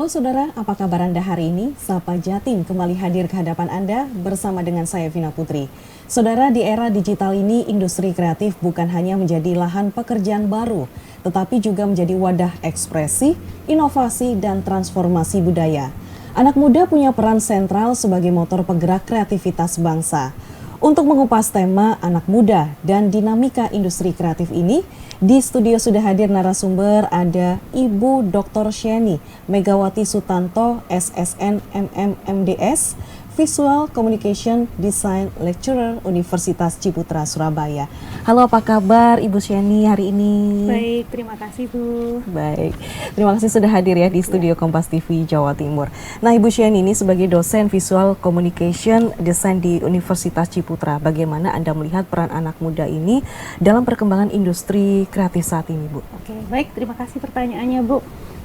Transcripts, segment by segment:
Halo saudara, apa kabar Anda hari ini? Sapa Jatim kembali hadir ke hadapan Anda bersama dengan saya Vina Putri. Saudara, di era digital ini industri kreatif bukan hanya menjadi lahan pekerjaan baru, tetapi juga menjadi wadah ekspresi, inovasi, dan transformasi budaya. Anak muda punya peran sentral sebagai motor penggerak kreativitas bangsa. Untuk mengupas tema anak muda dan dinamika industri kreatif ini, di studio sudah hadir narasumber ada Ibu Dr. Sheni Megawati Sutanto, SSN MMMDS, Visual Communication Design Lecturer Universitas Ciputra, Surabaya. Halo, apa kabar Ibu Sheni hari ini? Baik, terima kasih Bu. Baik, terima kasih sudah hadir ya di studio Kompas TV Jawa Timur. Nah, Ibu Sheni ini sebagai dosen Visual Communication Design di Universitas Ciputra, bagaimana Anda melihat peran anak muda ini dalam perkembangan industri kreatif saat ini, Bu? Oke, baik, terima kasih pertanyaannya Bu.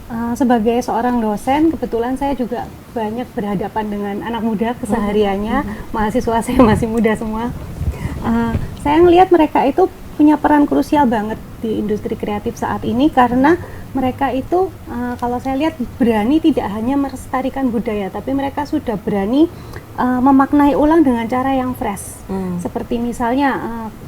Sebagai seorang dosen, kebetulan saya juga banyak berhadapan dengan anak muda kesehariannya. Mahasiswa saya masih muda semua. Saya melihat mereka itu punya peran krusial banget di industri kreatif saat ini karena mereka itu kalau saya lihat berani tidak hanya melestarikan budaya, tapi mereka sudah berani memaknai ulang dengan cara yang fresh. Seperti misalnya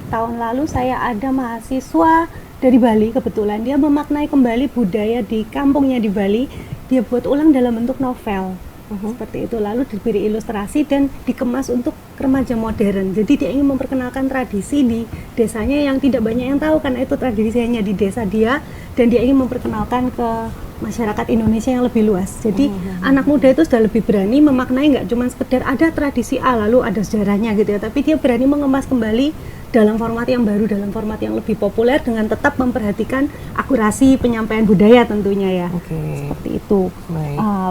tahun lalu saya ada mahasiswa dari Bali, kebetulan dia memaknai kembali budaya di kampungnya di Bali, dia buat ulang dalam bentuk novel. Seperti itu, lalu diberi ilustrasi dan dikemas untuk remaja modern. Jadi dia ingin memperkenalkan tradisi di desanya yang tidak banyak yang tahu karena itu tradisinya di desa dia, dan dia ingin memperkenalkan ke masyarakat Indonesia yang lebih luas. Jadi anak muda itu sudah lebih berani memaknai, nggak cuma sekedar ada tradisi A lalu ada sejarahnya gitu ya, tapi dia berani mengemas kembali dalam format yang baru, dalam format yang lebih populer dengan tetap memperhatikan akurasi penyampaian budaya tentunya ya. Seperti itu.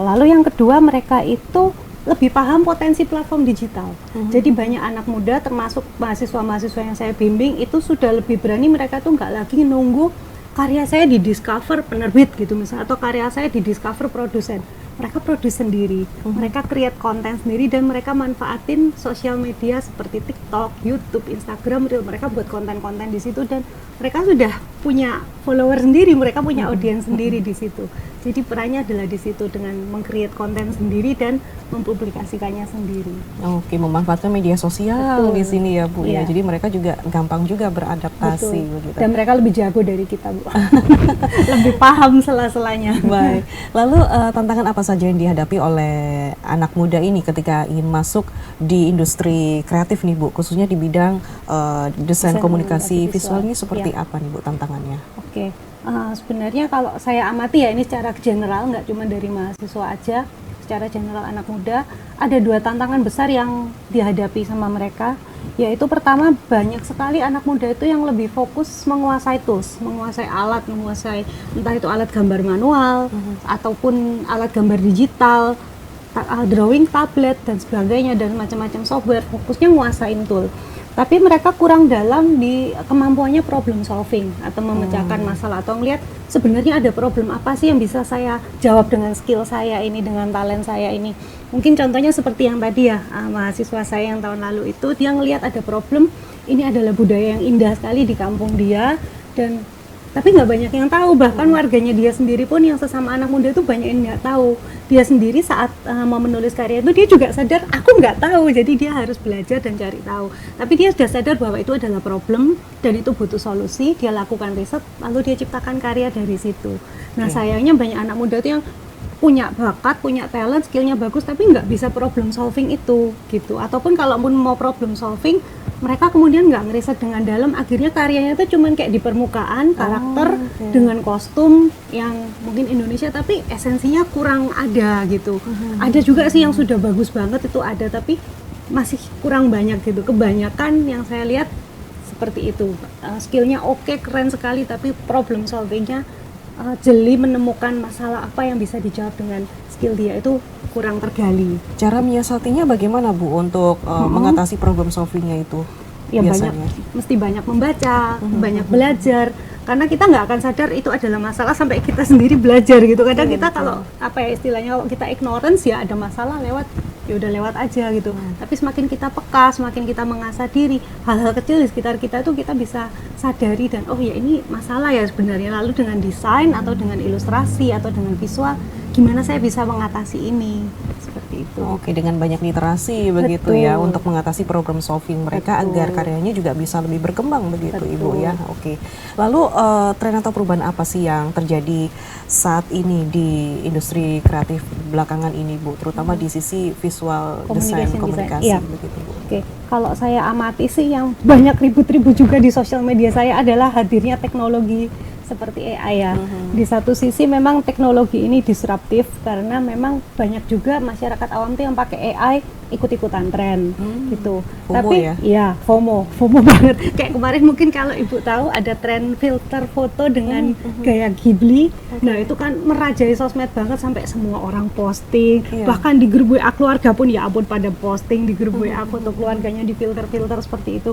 Lalu yang kedua, mereka itu lebih paham potensi platform digital. Jadi banyak anak muda termasuk mahasiswa-mahasiswa yang saya bimbing itu sudah lebih berani, mereka tuh nggak lagi nunggu karya saya di discover penerbit gitu misalnya, atau karya saya di discover produsen. Mereka produce sendiri, mereka create konten sendiri, dan mereka manfaatin sosial media seperti TikTok, YouTube, Instagram, mereka buat konten-konten di situ, dan mereka sudah punya follower sendiri, mereka punya audiens sendiri di situ. Jadi perannya adalah di situ dengan meng-create konten sendiri dan mempublikasikannya sendiri. Oke, memanfaatkan media sosial di sini ya Bu ya. Jadi mereka juga gampang juga beradaptasi begitu. Dan mereka lebih jago dari kita Bu. Lebih paham sela-selanya. Baik. Lalu tantangan apa saja yang dihadapi oleh anak muda ini ketika ingin masuk di industri kreatif nih Bu, khususnya di bidang desain komunikasi visual ini seperti apa nih Bu tantangannya? Oke. Sebenarnya kalau saya amati ya, ini secara general, nggak cuma dari mahasiswa aja, secara general anak muda ada dua tantangan besar yang dihadapi sama mereka, yaitu pertama, banyak sekali anak muda itu yang lebih fokus menguasai tools, menguasai alat, menguasai entah itu alat gambar manual ataupun alat gambar digital, drawing tablet dan sebagainya, dan macam-macam software, fokusnya nguasain tool. Tapi mereka kurang dalam di kemampuannya problem solving atau memecahkan masalah, atau melihat sebenarnya ada problem apa sih yang bisa saya jawab dengan skill saya ini, dengan talent saya ini. Mungkin contohnya seperti yang tadi ya, mahasiswa saya yang tahun lalu itu, dia ngelihat ada problem, ini adalah budaya yang indah sekali di kampung dia, dan tapi nggak banyak yang tahu, bahkan warganya dia sendiri pun yang sesama anak muda itu banyak yang nggak tahu. Dia sendiri saat mau menulis karya itu dia juga sadar, aku nggak tahu, jadi dia harus belajar dan cari tahu. Tapi dia sudah sadar bahwa itu adalah problem dan itu butuh solusi, dia lakukan riset, lalu dia ciptakan karya dari situ. Nah sayangnya banyak anak muda itu yang punya bakat, punya talent, skillnya bagus, tapi nggak bisa problem solving itu gitu. Ataupun kalaupun mau problem solving, mereka kemudian nggak ngeriset dengan dalam, akhirnya karyanya itu cuman kayak di permukaan, karakter dengan kostum yang mungkin Indonesia tapi esensinya kurang ada gitu. Ada juga sih yang sudah bagus banget itu ada, tapi masih kurang banyak gitu. Kebanyakan yang saya lihat seperti itu, skillnya oke, keren sekali, tapi problem solvingnya jeli menemukan masalah apa yang bisa dijawab dengan skill dia itu kurang tergali. Cara menyiasatinya bagaimana Bu untuk mengatasi problem solvingnya itu? Ya biasanya mesti banyak membaca, banyak belajar, karena kita nggak akan sadar itu adalah masalah sampai kita sendiri belajar gitu. Kadang kita kalau apa ya istilahnya, kalau kita ignorance ya ada masalah lewat, ya udah lewat aja gitu. Tapi semakin kita peka, semakin kita mengasah diri, hal-hal kecil di sekitar kita tuh kita bisa sadari dan oh ya ini masalah ya sebenarnya. Lalu dengan desain atau dengan ilustrasi atau dengan visual gimana saya bisa mengatasi ini, seperti itu. Oke, dengan banyak literasi begitu ya untuk mengatasi problem solving mereka agar karyanya juga bisa lebih berkembang begitu Ibu ya. Oke. Lalu tren atau perubahan apa sih yang terjadi saat ini di industri kreatif belakangan ini Bu, terutama di sisi visual design komunikasi begitu Bu? Oke, kalau saya amati sih yang banyak ribut-ribut juga di sosial media saya adalah hadirnya teknologi seperti AI ya. Di satu sisi memang teknologi ini disruptif karena memang banyak juga masyarakat awam tuh yang pakai AI ikut-ikutan tren gitu. FOMO Tapi ya FOMO banget. Kayak kemarin mungkin kalau Ibu tahu ada tren filter foto dengan gaya Ghibli. Nah, itu kan merajai sosmed banget sampai semua orang posting. Bahkan di grup WA keluarga pun ya ampun pada posting di grup WA foto keluarganya di filter-filter seperti itu.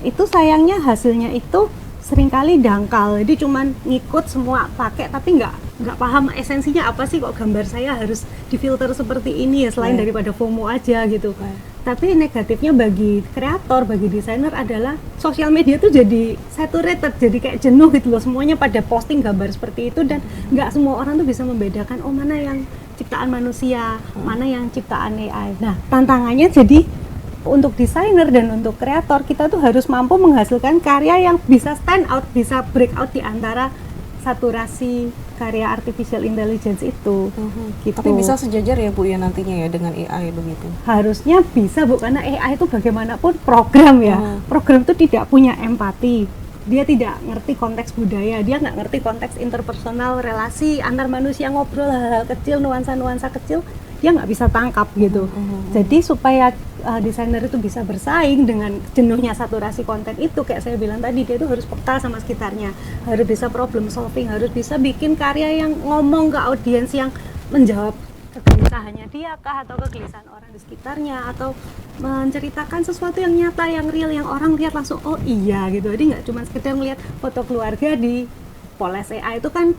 Itu sayangnya hasilnya itu seringkali dangkal, jadi cuman ngikut semua pakai tapi nggak paham esensinya apa sih kok gambar saya harus difilter seperti ini ya, selain daripada FOMO aja gitu. Tapi negatifnya bagi kreator, bagi desainer adalah sosial media tuh jadi saturated, jadi kayak jenuh gitu loh, semuanya pada posting gambar seperti itu dan nggak semua orang tuh bisa membedakan mana yang ciptaan manusia, mana yang ciptaan AI. Nah, tantangannya jadi untuk desainer dan untuk kreator kita tuh harus mampu menghasilkan karya yang bisa stand out, bisa break out di antara saturasi karya artificial intelligence itu. Gitu. Tapi bisa sejajar ya Bu ya nantinya ya dengan AI begitu? Harusnya bisa Bu, karena AI itu bagaimanapun program ya. Program itu tidak punya empati. Dia tidak ngerti konteks budaya, dia nggak ngerti konteks interpersonal, relasi antar manusia, ngobrol hal-hal kecil, nuansa-nuansa kecil, dia nggak bisa tangkap gitu. Jadi supaya desainer itu bisa bersaing dengan jenuhnya saturasi konten itu, kayak saya bilang tadi, dia itu harus peka sama sekitarnya, harus bisa problem solving, harus bisa bikin karya yang ngomong ke audiens, yang menjawab kegelisahannya dia kah, atau kegelisahan orang di sekitarnya, atau menceritakan sesuatu yang nyata, yang real, yang orang lihat langsung oh iya gitu. Jadi nggak cuma sekedar melihat foto keluarga di poles AI itu kan,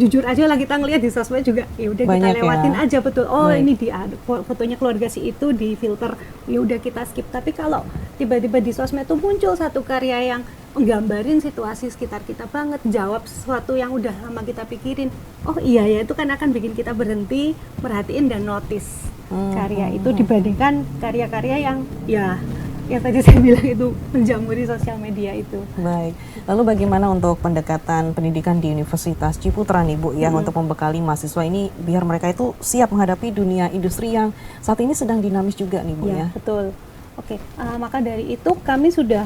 jujur aja lah kita ngelihat di sosmed juga ya udah kita lewatin aja, betul, oh ini di fotonya keluarga si itu di filter, ya udah kita skip. Tapi kalau tiba-tiba di sosmed tuh muncul satu karya yang menggambarin situasi sekitar kita banget, jawab sesuatu yang udah lama kita pikirin, oh iya ya, itu kan akan bikin kita berhenti, merhatiin dan notice karya itu dibandingkan karya-karya yang ya tadi saya bilang itu menjamuri sosial media itu. Baik, lalu bagaimana untuk pendekatan pendidikan di Universitas Ciputra nih Bu, yang untuk membekali mahasiswa ini biar mereka itu siap menghadapi dunia industri yang saat ini sedang dinamis juga nih Bu ya? Betul. Oke, maka dari itu kami sudah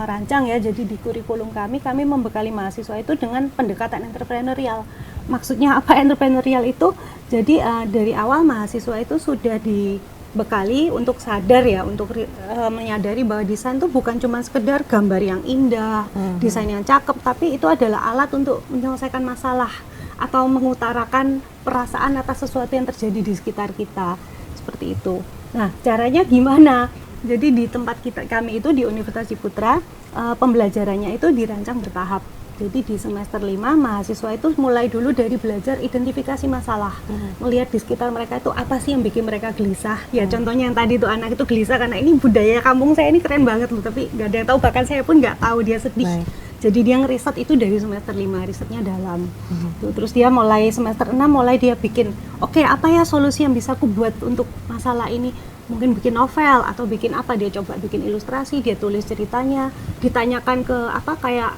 rancang ya, jadi di kurikulum kami membekali mahasiswa itu dengan pendekatan entrepreneurial. Maksudnya apa entrepreneurial itu? Jadi dari awal mahasiswa itu sudah dibekali untuk sadar ya, untuk menyadari bahwa desain itu bukan cuma sekedar gambar yang indah, desain yang cakep, tapi itu adalah alat untuk menyelesaikan masalah atau mengutarakan perasaan atas sesuatu yang terjadi di sekitar kita, seperti itu. Nah, caranya gimana? Jadi di tempat kami itu di Universitas Ciputra, pembelajarannya itu dirancang bertahap. Jadi di semester 5 mahasiswa itu mulai dulu dari belajar identifikasi masalah, melihat di sekitar mereka itu apa sih yang bikin mereka gelisah. Ya contohnya yang tadi tuh, anak itu gelisah karena ini budaya kampung saya ini keren banget loh, tapi nggak ada yang tahu, bahkan saya pun nggak tahu, dia sedih. Jadi dia ngeriset itu dari semester 5, risetnya dalam. Terus dia mulai semester 6 mulai dia bikin, oke, apa ya solusi yang bisa aku buat untuk masalah ini? Mungkin bikin novel atau bikin apa, dia coba bikin ilustrasi, dia tulis ceritanya, ditanyakan ke kayak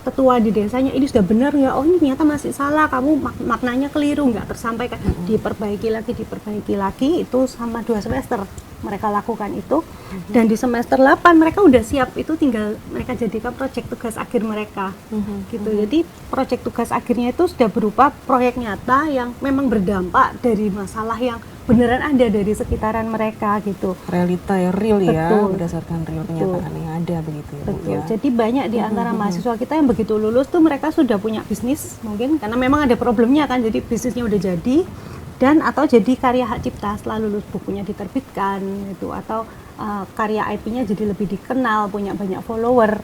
ketua di desanya, ini sudah benar ya, oh ini ternyata masih salah, kamu maknanya keliru, nggak tersampaikan, diperbaiki lagi, itu sama 2 semester mereka lakukan itu. Dan di semester 8 mereka udah siap, itu tinggal mereka jadikan proyek tugas akhir mereka gitu. Jadi proyek tugas akhirnya itu sudah berupa proyek nyata yang memang berdampak dari masalah yang beneran ada dari sekitaran mereka gitu. Realita ya, real ya, berdasarkan real kenyataan yang ada begitu ya. Betul. Jadi banyak di antara mahasiswa kita yang begitu lulus tuh mereka sudah punya bisnis mungkin, karena memang ada problemnya kan, jadi bisnisnya udah jadi, dan atau jadi karya hak cipta setelah lulus bukunya diterbitkan gitu, atau karya IP-nya jadi lebih dikenal, punya banyak follower,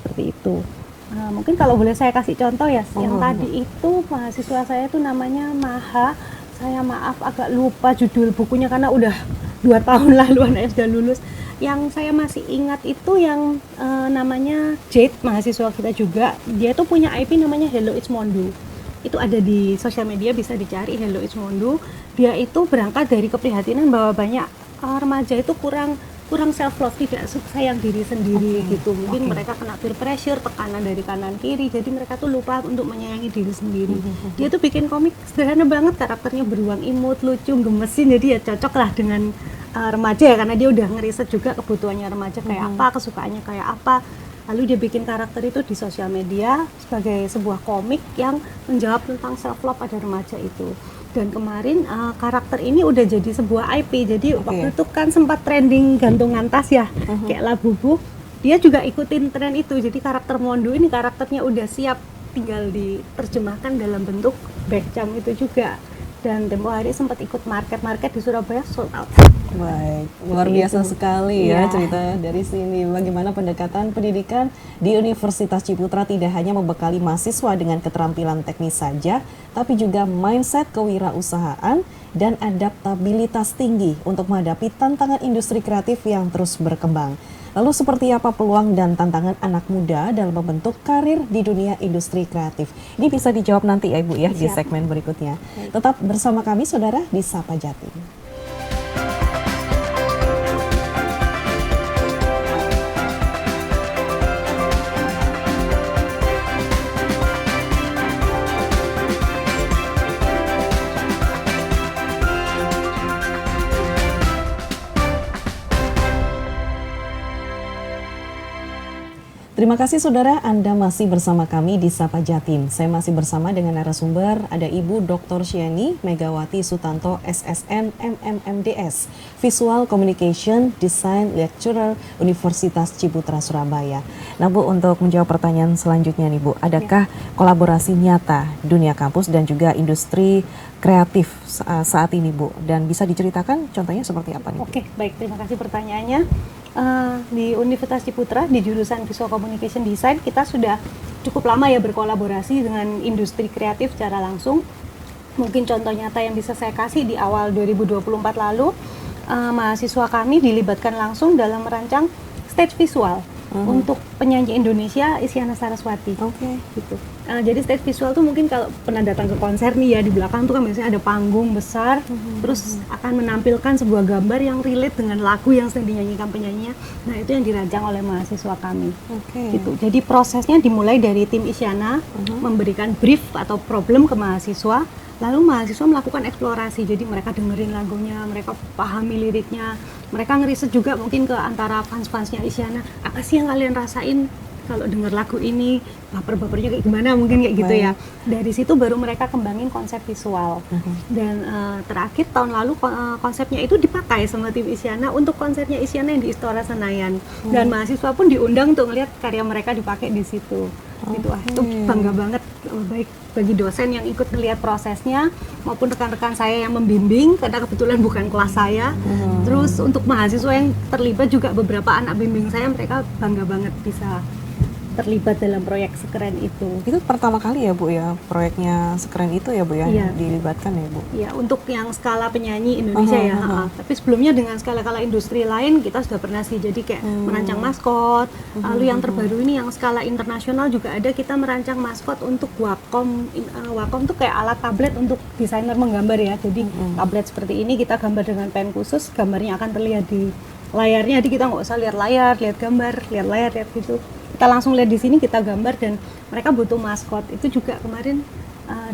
seperti itu. Mungkin kalau boleh saya kasih contoh ya, yang tadi itu mahasiswa saya itu namanya Maha. Saya maaf agak lupa judul bukunya karena udah 2 tahun lalu anaknya sudah lulus. Yang saya masih ingat itu yang namanya Jade, mahasiswa kita juga. Dia tuh punya IP namanya Hello It's Mondo. itu ada di sosial media, bisa dicari Hello It's Mondo. Dia itu berangkat dari keprihatinan bahwa banyak remaja itu kurang self love, tidak sayang diri sendiri gitu. Mungkin mereka kena peer pressure, tekanan dari kanan kiri, jadi mereka tuh lupa untuk menyayangi diri sendiri. Dia tuh bikin komik sederhana banget, karakternya beruang imut, lucu, gemesin, jadi ya cocok lah dengan remaja ya, karena dia udah ngeriset juga kebutuhannya remaja kayak apa, kesukaannya kayak apa. Lalu dia bikin karakter itu di sosial media sebagai sebuah komik yang menjawab tentang self love pada remaja itu. Dan kemarin karakter ini udah jadi sebuah IP, jadi waktu itu kan sempat trending gantungan tas ya, kayak Labubu, dia juga ikutin tren itu. Jadi karakter Mondo ini karakternya udah siap, tinggal diterjemahkan dalam bentuk backjam itu juga. Dan tempo hari sempat ikut market di Surabaya, sold out. Baik, luar biasa sekali ya cerita dari sini. Bagaimana pendekatan pendidikan di Universitas Ciputra tidak hanya membekali mahasiswa dengan keterampilan teknis saja, tapi juga mindset kewirausahaan dan adaptabilitas tinggi untuk menghadapi tantangan industri kreatif yang terus berkembang. Lalu seperti apa peluang dan tantangan anak muda dalam membentuk karir di dunia industri kreatif? Ini bisa dijawab nanti ya Ibu ya di segmen berikutnya. Tetap bersama kami saudara di Sapa Jatim. Terima kasih saudara, Anda masih bersama kami di Sapa Jatim. Saya masih bersama dengan narasumber, ada Ibu Dr. Syeni Megawati Sutanto SSN MMMDS, Visual Communication Design Lecturer Universitas Ciputra Surabaya. Nah Bu, untuk menjawab pertanyaan selanjutnya nih Bu, adakah kolaborasi nyata dunia kampus dan juga industri kreatif saat ini Bu? Dan bisa diceritakan contohnya seperti apa nih Bu? Oke, baik, terima kasih pertanyaannya. Di Universitas Ciputra di jurusan Visual Communication Design kita sudah cukup lama ya berkolaborasi dengan industri kreatif secara langsung. Mungkin contoh nyata yang bisa saya kasih di awal 2024 lalu, mahasiswa kami dilibatkan langsung dalam merancang stage visual untuk penyanyi Indonesia Isyana Saraswati. Gitu. Jadi stage visual tuh mungkin kalau pernah datang ke konser nih ya, di belakang tuh kan biasanya ada panggung besar, terus akan menampilkan sebuah gambar yang relate dengan lagu yang sedang dinyanyikan penyanyinya. Nah itu yang dirancang oleh mahasiswa kami. Gitu. Jadi prosesnya dimulai dari tim Isyana memberikan brief atau problem ke mahasiswa. Lalu mahasiswa melakukan eksplorasi, jadi mereka dengerin lagunya, mereka pahami liriknya, mereka ngeriset juga mungkin ke antara fans-fansnya Isyana, apa sih yang kalian rasain kalau denger lagu ini, baper-bapernya kayak gimana, mungkin kayak gitu ya. Dari situ baru mereka kembangin konsep visual. Dan terakhir tahun lalu konsepnya itu dipakai sama tim Isyana untuk konsernya Isyana yang di Istora Senayan. Dan mahasiswa pun diundang untuk ngeliat karya mereka dipakai di situ. Itu bangga banget, baik bagi dosen yang ikut melihat prosesnya maupun rekan-rekan saya yang membimbing karena kebetulan bukan kelas saya. Terus untuk mahasiswa yang terlibat juga beberapa anak bimbing saya, mereka bangga banget bisa terlibat dalam proyek sekeren itu. Itu pertama kali ya Bu ya, proyeknya sekeren itu ya Bu ya, dilibatkan ya Bu? Iya, untuk yang skala penyanyi Indonesia ya. Tapi sebelumnya dengan skala-skala industri lain kita sudah pernah sih, jadi kayak merancang maskot. Lalu yang terbaru ini yang skala internasional juga ada, kita merancang maskot untuk Wacom. Wacom tuh kayak alat tablet untuk desainer menggambar ya. Jadi tablet seperti ini kita gambar dengan pen khusus, gambarnya akan terlihat di layarnya. Jadi kita nggak usah lihat layar, lihat gambar, lihat layar, lihat gitu. Kita langsung lihat di sini, kita gambar, dan mereka butuh maskot. Itu juga kemarin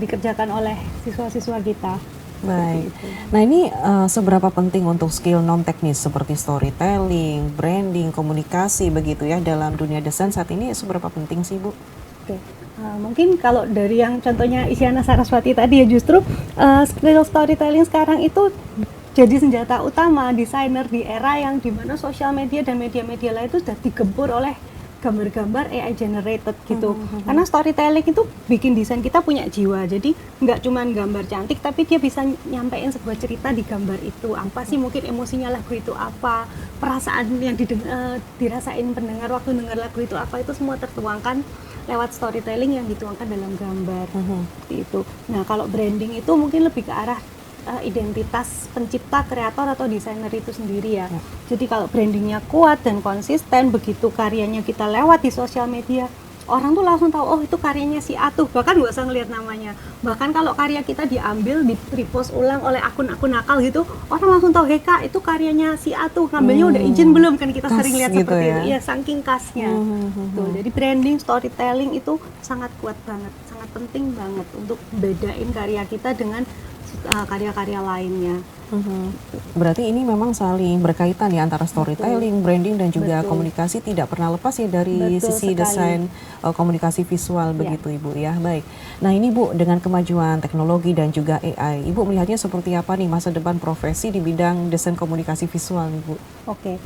dikerjakan oleh siswa-siswa kita. Baik. Nah ini seberapa penting untuk skill non teknis seperti storytelling, branding, komunikasi begitu ya dalam dunia desain saat ini, seberapa penting sih Bu? Oke. Mungkin kalau dari yang contohnya Isyana Saraswati tadi ya, justru skill storytelling sekarang itu jadi senjata utama desainer di era yang dimana sosial media dan media-media lain itu sudah digempur oleh gambar-gambar AI generated gitu. Karena storytelling itu bikin desain kita punya jiwa. Jadi nggak cuma gambar cantik, tapi dia bisa nyampein sebuah cerita di gambar itu. Apa sih mungkin emosinya lagu itu apa, perasaan yang dirasain pendengar waktu dengar lagu itu apa, itu semua tertuangkan lewat storytelling yang dituangkan dalam gambar. Seperti itu. Nah kalau branding itu mungkin lebih ke arah identitas pencipta, kreator atau desainer itu sendiri ya. Jadi kalau brandingnya kuat dan konsisten, begitu karyanya kita lewat di sosial media, orang tuh langsung tahu, oh itu karyanya si A tuh, bahkan nggak usah ngelihat namanya. Bahkan kalau karya kita diambil, di repost ulang oleh akun-akun nakal gitu, orang langsung tahu, hei Kak, itu karyanya si A tuh, ngambilnya udah izin belum, kan kita Khas sering lihat gitu seperti ya. itu, ya saking khasnya. Tuh, jadi branding, storytelling itu sangat kuat banget, sangat penting banget untuk bedain karya kita dengan karya-karya lainnya. Berarti ini memang saling berkaitan ya antara storytelling, branding dan juga Betul. komunikasi tidak pernah lepas ya dari Betul sisi sekali. desain komunikasi visual Ya. begitu Ibu ya. Baik. Nah, ini Bu, dengan kemajuan teknologi dan juga AI, Ibu melihatnya seperti apa nih masa depan profesi di bidang desain komunikasi visual nih Bu? Oke,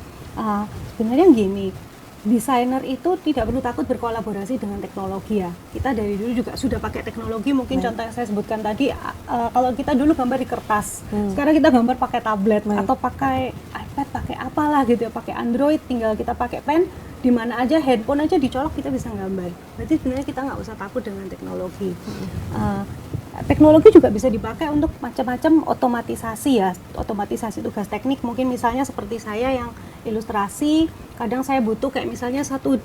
sebenarnya gini, desainer itu tidak perlu takut berkolaborasi dengan teknologi ya. Kita dari dulu juga sudah pakai teknologi, mungkin contoh yang saya sebutkan tadi, kalau kita dulu gambar di kertas, sekarang kita gambar pakai tablet atau pakai iPad, pakai apalah gitu ya, pakai Android, tinggal kita pakai pen, di mana aja, handphone aja dicolok kita bisa gambar. Berarti sebenarnya kita nggak usah takut dengan teknologi. Teknologi juga bisa dipakai untuk macam-macam otomatisasi ya, otomatisasi tugas teknik. Mungkin misalnya seperti saya yang ilustrasi, kadang saya butuh kayak misalnya satu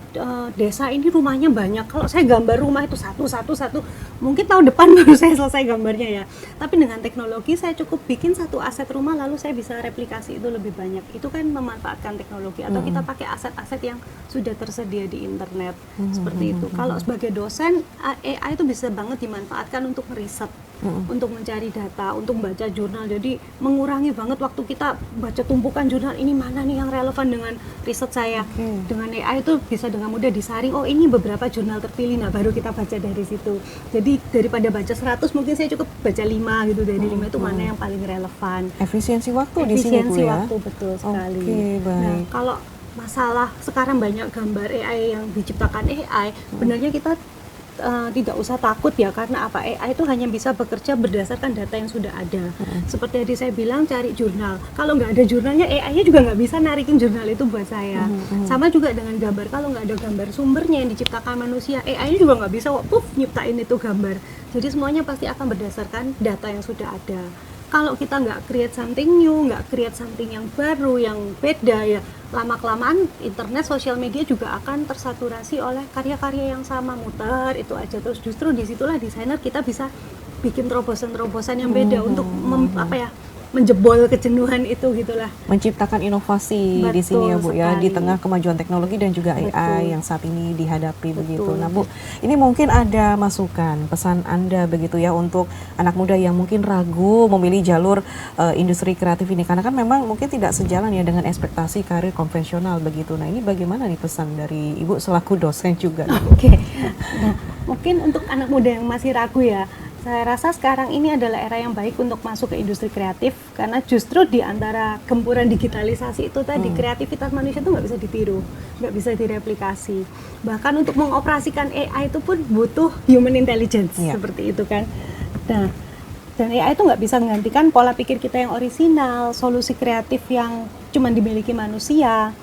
desa ini rumahnya banyak. Kalau saya gambar rumah itu satu, mungkin tahun depan baru saya selesai gambarnya ya. Tapi dengan teknologi saya cukup bikin satu aset rumah, lalu saya bisa replikasi itu lebih banyak. Itu kan memanfaatkan teknologi. Atau kita pakai aset-aset yang sudah tersedia di internet, seperti itu. Kalau sebagai dosen, AI itu bisa banget dimanfaatkan untuk riset, untuk mencari data, untuk baca jurnal. Jadi mengurangi banget waktu kita baca tumpukan jurnal, ini mana nih yang relevan dengan riset saya. Dengan AI itu bisa dengan mudah disaring, oh ini beberapa jurnal terpilih, nah baru kita baca dari situ. Jadi daripada baca 100, mungkin saya cukup baca 5 gitu, dari 5 itu mana yang paling relevan. Efisiensi waktu di sini Bu Efisiensi ya. waktu, betul sekali. Oke, baik. Nah, kalau masalah sekarang banyak gambar AI yang diciptakan AI, sebenarnya kita tidak usah takut ya, karena apa, AI itu hanya bisa bekerja berdasarkan data yang sudah ada. Seperti tadi saya bilang, cari jurnal, kalau nggak ada jurnalnya, AI-nya juga nggak bisa narikin jurnal itu buat saya. Sama juga dengan gambar, kalau nggak ada gambar sumbernya yang diciptakan manusia, AI-nya juga nggak bisa nyiptain itu gambar. Jadi semuanya pasti akan berdasarkan data yang sudah ada. Kalau kita nggak create something new, nggak create something yang baru, yang beda ya, lama-kelamaan internet, sosial media juga akan tersaturasi oleh karya-karya yang sama, muter itu aja. Terus justru disitulah desainer kita bisa bikin terobosan-terobosan yang beda untuk menjebol kejenuhan itu gitulah. Menciptakan inovasi di Betul sini ya Bu ya, di sekali. tengah kemajuan teknologi dan juga AI Betul. yang saat ini dihadapi begitu. Betul. Nah Bu, ini mungkin ada masukan, pesan Anda begitu ya untuk anak muda yang mungkin ragu memilih jalur industri kreatif ini, karena kan memang mungkin tidak sejalan ya dengan ekspektasi karir konvensional begitu. Nah ini bagaimana nih pesan dari Ibu selaku dosen juga? Oke. Nah, mungkin untuk anak muda yang masih ragu ya, saya rasa sekarang ini adalah era yang baik untuk masuk ke industri kreatif, karena justru di antara gempuran digitalisasi itu tadi, kreativitas manusia itu nggak bisa ditiru, nggak bisa direplikasi. Bahkan untuk mengoperasikan AI itu pun butuh human intelligence, seperti itu kan. Nah, dan AI itu nggak bisa menggantikan pola pikir kita yang orisinal, solusi kreatif yang cuma dimiliki manusia.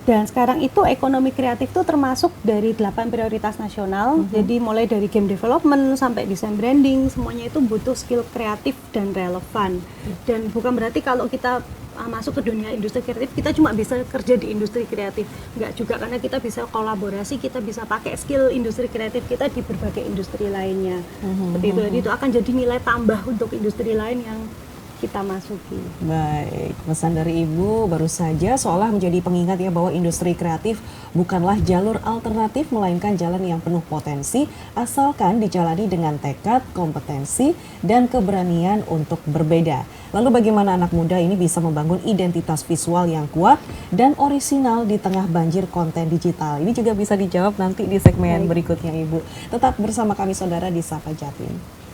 Dan sekarang itu ekonomi kreatif itu termasuk dari 8 prioritas nasional. Jadi mulai dari game development sampai desain branding, semuanya itu butuh skill kreatif dan relevan. Dan bukan berarti kalau kita masuk ke dunia industri kreatif kita cuma bisa kerja di industri kreatif. Enggak juga, karena kita bisa kolaborasi, kita bisa pakai skill industri kreatif kita di berbagai industri lainnya. Seperti itu. Jadi itu akan jadi nilai tambah untuk industri lain yang kita masuki. Baik, pesan dari Ibu baru saja seolah menjadi pengingat ya bahwa industri kreatif bukanlah jalur alternatif, melainkan jalan yang penuh potensi asalkan dijalani dengan tekad, kompetensi, dan keberanian untuk berbeda. Lalu bagaimana anak muda ini bisa membangun identitas visual yang kuat dan orisinal di tengah banjir konten digital? Ini juga bisa dijawab nanti di segmen berikutnya Ibu. Tetap bersama kami saudara di Sapa Jatim.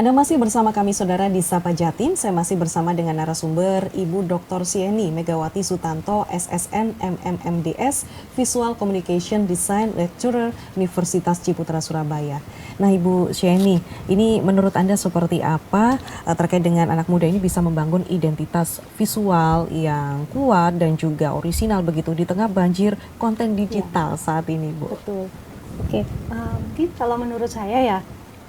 Anda masih bersama kami saudara di Sapa Jatim. Saya masih bersama dengan narasumber Ibu Dr. Sieni Megawati Sutanto, SSN MMMDS, Visual Communication Design Lecturer, Universitas Ciputra Surabaya. Nah Ibu Sieni, ini menurut Anda seperti apa terkait dengan anak muda ini bisa membangun identitas visual yang kuat dan juga orisinal begitu di tengah banjir konten digital saat ini, Bu? Betul. Oke, mungkin kalau menurut saya ya,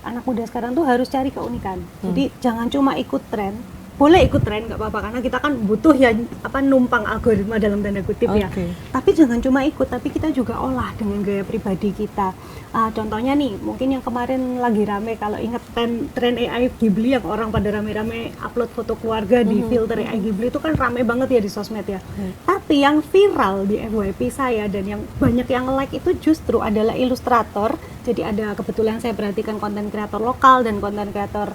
anak muda sekarang tuh harus cari keunikan. Jadi jangan cuma ikut tren. Boleh ikut tren nggak apa-apa karena kita kan butuh ya numpang algoritma dalam tanda kutip ya. Tapi jangan cuma ikut, tapi kita juga olah dengan gaya pribadi kita. Contohnya nih, mungkin yang kemarin lagi rame kalau ingat tren AI Ghibli yang orang pada rame-rame upload foto keluarga di filter AI Ghibli itu kan rame banget ya di sosmed ya. Tapi yang viral di FYP saya dan yang banyak yang like itu justru adalah ilustrator. Jadi ada kebetulan saya perhatikan konten kreator lokal dan konten kreator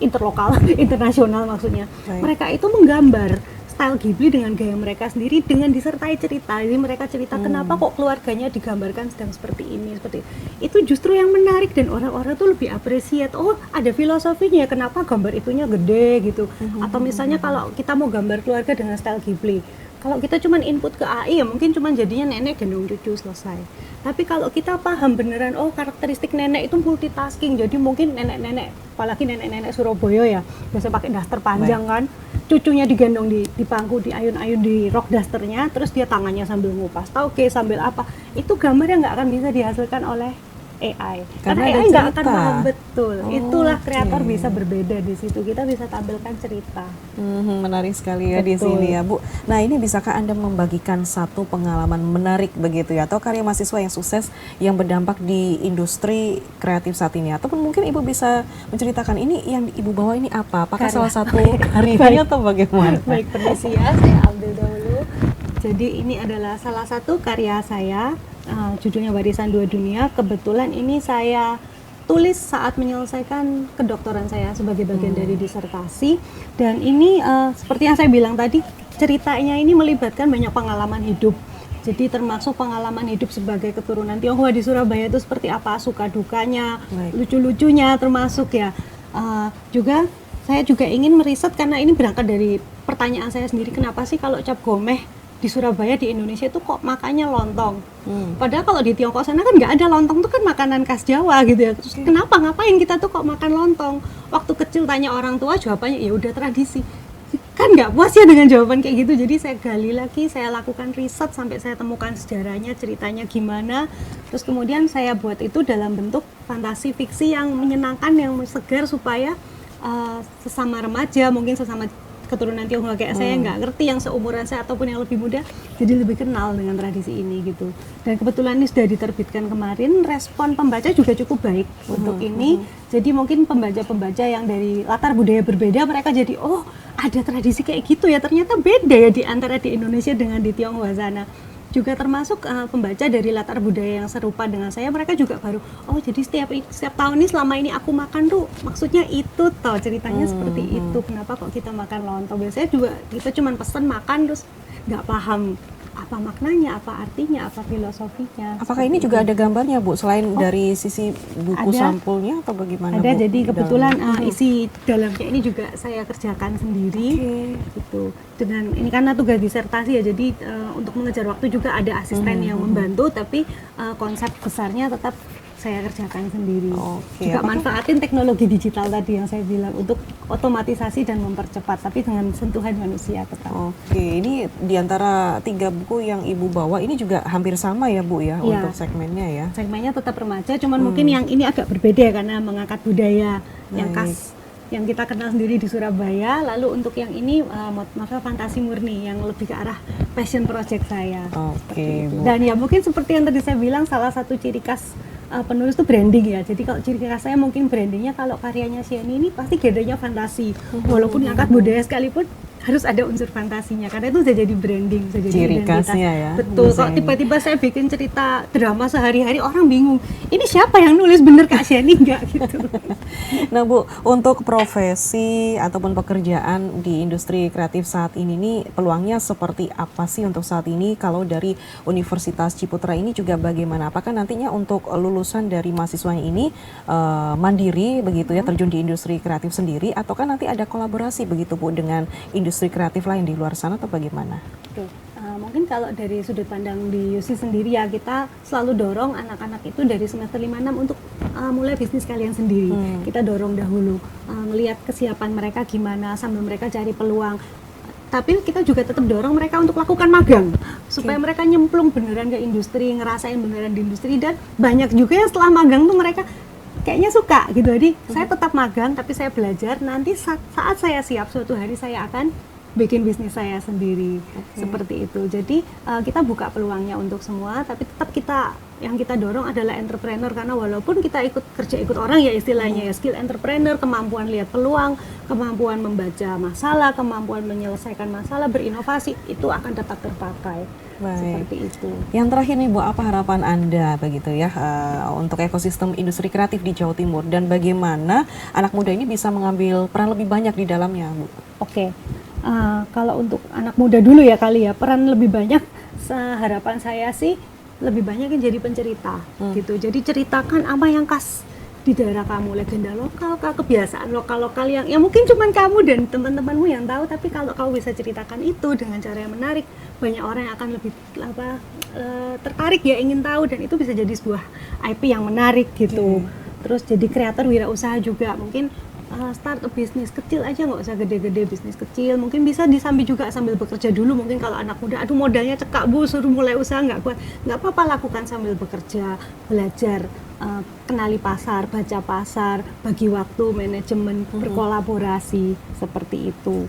interlokal, internasional maksudnya. Mereka itu menggambar style Ghibli dengan gaya mereka sendiri dengan disertai cerita. Jadi mereka cerita kenapa kok keluarganya digambarkan sedang seperti ini, seperti itu. Justru yang menarik dan orang-orang tuh lebih appreciate. Oh, ada filosofinya, kenapa gambar itunya gede gitu. Atau misalnya kalau kita mau gambar keluarga dengan style Ghibli, kalau kita cuma input ke AI ya mungkin cuma jadinya nenek gendong cucu selesai. Tapi kalau kita paham beneran, oh karakteristik nenek itu multitasking, jadi mungkin nenek-nenek, apalagi nenek-nenek Surabaya ya, biasa pakai daster panjang kan, cucunya digendong di pangku, di ayun-ayun di rok dasternya, terus dia tangannya sambil ngupas tauge, sambil apa, itu gambar yang nggak akan bisa dihasilkan oleh AI. Karena AI nggak akan paham betul. Itulah kreator bisa berbeda di situ. Kita bisa tampilkan cerita. Menarik sekali ya di sini ya, Bu. Nah, ini bisakah Anda membagikan satu pengalaman menarik begitu ya, atau karya mahasiswa yang sukses yang berdampak di industri kreatif saat ini? Ataupun mungkin Ibu bisa menceritakan ini yang Ibu bawa ini apa? Apakah salah satu karyanya atau bagaimana? Baik, permisi ya, saya ambil dahulu. Jadi ini adalah salah satu karya saya. Judulnya Warisan Dua Dunia. Kebetulan ini saya tulis saat menyelesaikan kedoktoran saya sebagai bagian dari disertasi. Dan ini seperti yang saya bilang tadi, ceritanya ini melibatkan banyak pengalaman hidup. Jadi termasuk pengalaman hidup sebagai keturunan Tionghoa di Surabaya itu seperti apa, suka dukanya, lucu-lucunya termasuk ya. Saya juga ingin meriset karena ini berangkat dari pertanyaan saya sendiri, kenapa sih kalau cap gomeh di Surabaya, di Indonesia itu kok makannya lontong. Padahal kalau di Tiongkok sana kan nggak ada lontong, tuh kan makanan khas Jawa gitu ya. Terus kenapa ngapain kita tuh kok makan lontong? Waktu kecil tanya orang tua, jawabannya ya udah tradisi. Kan nggak puas ya dengan jawaban kayak gitu. Jadi saya gali lagi, saya lakukan riset sampai saya temukan sejarahnya, ceritanya gimana. Terus kemudian saya buat itu dalam bentuk fantasi fiksi yang menyenangkan, yang segar supaya sesama remaja, mungkin sesama keturunan Tionghoa kayak saya nggak ngerti yang seumuran saya ataupun yang lebih muda, jadi lebih kenal dengan tradisi ini gitu. Dan kebetulan ini sudah diterbitkan kemarin, respon pembaca juga cukup baik untuk ini. Jadi mungkin pembaca-pembaca yang dari latar budaya berbeda, mereka jadi oh ada tradisi kayak gitu ya, ternyata beda ya di antara di Indonesia dengan di Tionghoa sana. Juga termasuk pembaca dari latar budaya yang serupa dengan saya, mereka juga baru oh jadi setiap tahun ini selama ini aku makan tuh maksudnya itu toh ceritanya seperti itu, kenapa kok kita makan lontong. Biasanya juga kita cuma pesen makan terus nggak paham apa maknanya, apa artinya, apa filosofinya. Apakah ini juga ada gambarnya, Bu, selain dari sisi buku sampulnya atau bagaimana? Ada, Bu? jadi kebetulan isi dalamnya ini juga saya kerjakan sendiri gitu. Dengan ini karena tugas disertasi ya, jadi untuk mengejar waktu juga ada asisten yang membantu, tapi konsep besarnya tetap saya kerjakan sendiri. Juga manfaatin teknologi digital tadi yang saya bilang untuk otomatisasi dan mempercepat, tapi dengan sentuhan manusia tetap. Ini diantara 3 buku yang Ibu bawa ini juga hampir sama ya, Bu ya, untuk segmennya ya? Segmennya tetap remaja, cuman mungkin yang ini agak berbeda karena mengangkat budaya yang khas yang kita kenal sendiri di Surabaya. Lalu untuk yang ini novel fantasi murni yang lebih ke arah passion project saya. Bu. Dan ya mungkin seperti yang tadi saya bilang, salah satu ciri khas penulis itu branding ya. Jadi kalau ciri khas saya mungkin brandingnya, kalau karyanya Sieni ini pasti genrenya fantasi. Walaupun ngangkat budaya sekalipun harus ada unsur fantasinya karena itu udah jadi branding, udah jadi Ciri identitas. khasnya ya. Betul. Kalau tiba-tiba saya bikin cerita drama sehari-hari orang bingung. Ini siapa yang nulis, bener Kak Sheni enggak gitu. Nah Bu, untuk profesi ataupun pekerjaan di industri kreatif saat ini nih peluangnya seperti apa sih untuk saat ini? Kalau dari Universitas Ciputra ini juga bagaimana? Apakah nantinya untuk lulusan dari mahasiswanya ini mandiri begitu ya, terjun di industri kreatif sendiri, ataukah nanti ada kolaborasi begitu Bu dengan industri kreatif lain di luar sana atau bagaimana? Oke. Mungkin kalau dari sudut pandang di USI sendiri ya, kita selalu dorong anak-anak itu dari semester 5-6 untuk mulai bisnis kalian sendiri. Kita dorong dahulu, melihat kesiapan mereka gimana sambil mereka cari peluang. Tapi kita juga tetap dorong mereka untuk lakukan magang supaya mereka nyemplung beneran ke industri, ngerasain beneran di industri, dan banyak juga yang setelah magang tuh mereka kayaknya suka gitu. Jadi saya tetap magang tapi saya belajar, nanti saat saya siap suatu hari saya akan bikin bisnis saya sendiri. Seperti itu. Jadi kita buka peluangnya untuk semua, tapi tetap yang kita dorong adalah entrepreneur, karena walaupun kita ikut orang ya istilahnya ya, skill entrepreneur, kemampuan lihat peluang, kemampuan membaca masalah, kemampuan menyelesaikan masalah, berinovasi, itu akan tetap terpakai. Baik. Seperti itu. Yang terakhir nih Bu, apa harapan Anda begitu ya untuk ekosistem industri kreatif di Jawa Timur, dan bagaimana anak muda ini bisa mengambil peran lebih banyak di dalamnya Bu? Oke. Kalau untuk anak muda dulu ya kali ya, peran lebih banyak, harapan saya sih lebih banyak yang jadi pencerita gitu. Jadi ceritakan apa yang khas di daerah kamu, legenda lokal, kebiasaan lokal-lokal yang mungkin cuman kamu dan teman-temanmu yang tahu, tapi kalau kamu bisa ceritakan itu dengan cara yang menarik, banyak orang yang akan lebih tertarik ya, ingin tahu, dan itu bisa jadi sebuah IP yang menarik gitu. Terus jadi kreator wirausaha juga, mungkin start a bisnis kecil aja, nggak usah gede-gede, bisnis kecil mungkin bisa disambi juga sambil bekerja dulu. Mungkin kalau anak muda, aduh modalnya cekak Bu, suruh mulai usaha nggak kuat, nggak apa-apa, lakukan sambil bekerja, belajar, kenali pasar, baca pasar, bagi waktu, manajemen, berkolaborasi, seperti itu.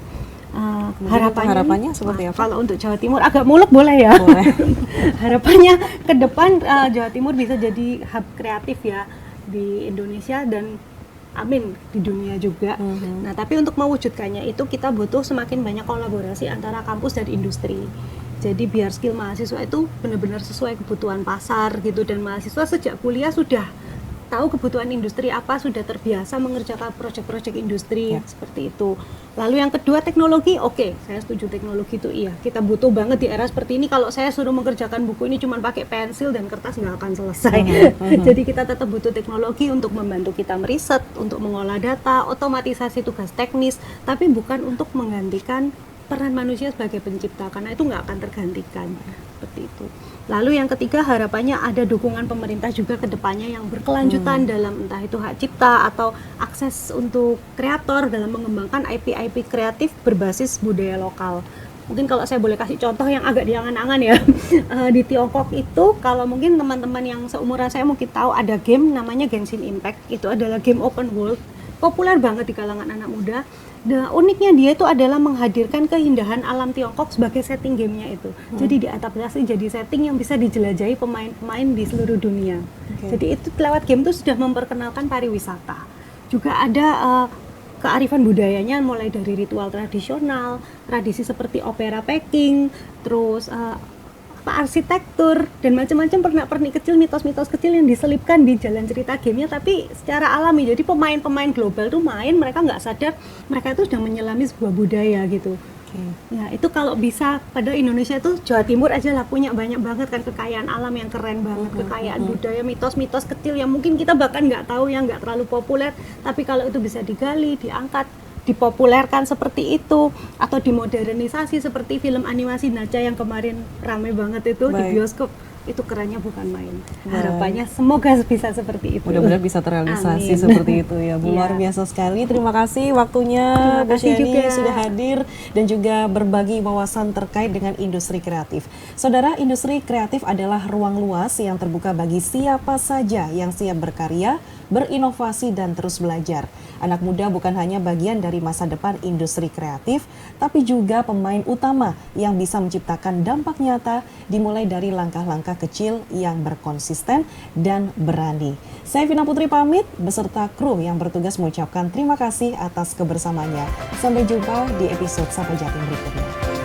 Harapannya seperti apa? Kalau untuk Jawa Timur agak muluk boleh ya? Boleh. Harapannya ke depan Jawa Timur bisa jadi hub kreatif ya di Indonesia, dan amin di dunia juga. Nah, tapi untuk mewujudkannya itu kita butuh semakin banyak kolaborasi antara kampus dan industri. Jadi biar skill mahasiswa itu benar-benar sesuai kebutuhan pasar gitu, dan mahasiswa sejak kuliah sudah tahu kebutuhan industri apa, sudah terbiasa mengerjakan proyek-proyek industri seperti itu. Lalu yang kedua, teknologi. Oke, saya setuju, teknologi itu iya, kita butuh banget di era seperti ini. Kalau saya suruh mengerjakan buku ini cuma pakai pensil dan kertas nggak akan selesai. Jadi kita tetap butuh teknologi untuk membantu kita meriset, untuk mengolah data, otomatisasi tugas teknis, tapi bukan untuk menggantikan peran manusia sebagai pencipta, karena itu nggak akan tergantikan. Seperti itu. Lalu yang ketiga, harapannya ada dukungan pemerintah juga ke depannya yang berkelanjutan dalam entah itu hak cipta atau akses untuk kreator dalam mengembangkan IP-IP kreatif berbasis budaya lokal. Mungkin kalau saya boleh kasih contoh yang agak diangan-angan ya, di Tiongkok itu, kalau mungkin teman-teman yang seumuran saya mungkin tahu, ada game namanya Genshin Impact. Itu adalah game open world, populer banget di kalangan anak muda. Nah, uniknya dia itu adalah menghadirkan keindahan alam Tiongkok sebagai setting gamenya itu. Jadi diadaptasi jadi setting yang bisa dijelajahi pemain-pemain di seluruh dunia. Jadi itu lewat game itu sudah memperkenalkan pariwisata. Juga ada kearifan budayanya, mulai dari ritual tradisional, tradisi seperti opera Peking, terus arsitektur dan macam-macam, pernak-pernik kecil, mitos-mitos kecil yang diselipkan di jalan cerita gamenya, tapi secara alami. Jadi pemain-pemain global tuh main, mereka nggak sadar mereka itu sedang menyelami sebuah budaya gitu. Ya itu kalau bisa pada Indonesia tuh, Jawa Timur aja lah punya banyak banget kan kekayaan alam yang keren banget, kekayaan budaya, mitos-mitos kecil yang mungkin kita bahkan nggak tahu, yang nggak terlalu populer, tapi kalau itu bisa digali, diangkat, dipopulerkan seperti itu, atau dimodernisasi seperti film animasi Nacha yang kemarin rame banget itu di bioskop, itu kerennya bukan main. Harapannya semoga bisa seperti itu. Mudah-mudahan bisa terrealisasi seperti itu ya Bu. Luar biasa sekali. Terima kasih waktunya Bu Sheni sudah hadir dan juga berbagi wawasan terkait dengan industri kreatif. Saudara, industri kreatif adalah ruang luas yang terbuka bagi siapa saja yang siap berkarya, berinovasi dan terus belajar. Anak muda bukan hanya bagian dari masa depan industri kreatif, tapi juga pemain utama yang bisa menciptakan dampak nyata, dimulai dari langkah-langkah usaha kecil yang berkonsisten dan berani. Saya Vina Putri pamit beserta kru yang bertugas mengucapkan terima kasih atas kebersamaannya. Sampai jumpa di episode Sapa Jatim berikutnya.